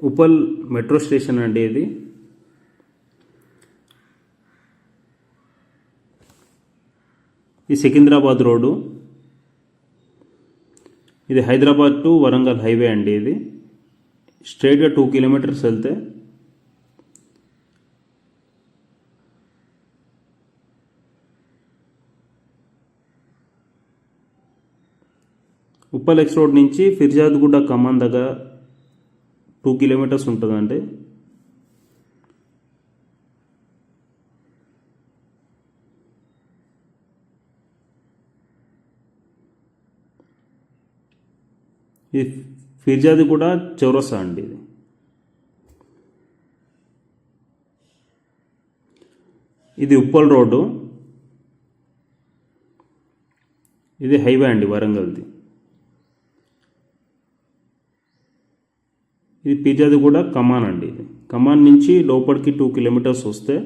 Uppal metro station అండి ఇది. ఈ సికింద్రాబాద్ రోడ్డు. ఇది హైదరాబాద్ టు వరంగల్ హైవే అండి. ఇది స్ట్రైట్గా 2 కిలోమీటర్స్ వెళ్తే ఉప్పల్ ఎక్స్ రోడ్ నుంచి ఫిర్జాద్గూడ ఖమ్మం దగ్గర 2 కిలోమీటర్స్ ఉంటుందండి. ఇది ఫిర్జాద్గూడ చౌరస్తా అండి. ఇది ఉప్పల్ రోడ్డు. ఇది హైవే అండి వరంగల్ది. ఇది ఫిర్జాద్గూడ కమాన్ అండి. ఇది కమాన్ నుంచి లోపలికి 2 కిలోమీటర్స్ వస్తే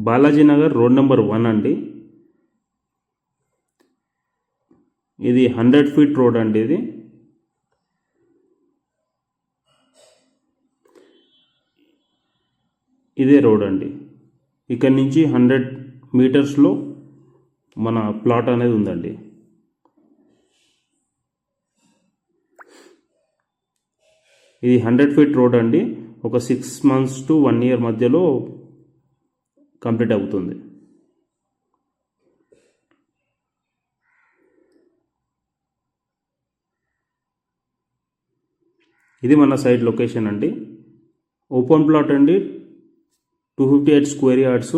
బాలాజీ నగర్ రోడ్ నెంబర్ 1 అండి. ఇది 100 ఫీట్ రోడ్ అండి. ఇది ఇదే రోడ్ అండి. ఇక్కడ నుంచి 100 మీటర్స్లో మన ప్లాట్ అనేది ఉందండి. ఇది 100 ఫీట్ రోడ్ అండి. ఒక 6 months to 1 year మధ్యలో కంప్లీట్ అవుతుంది. ఇది మన సైట్ లొకేషన్ అండి. ఓపెన్ ప్లాట్ అండి. 258 square yards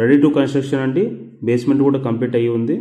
ready to construction అండి. బేస్మెంట్ కూడా కంప్లీట్ అయ్యి ఉంది.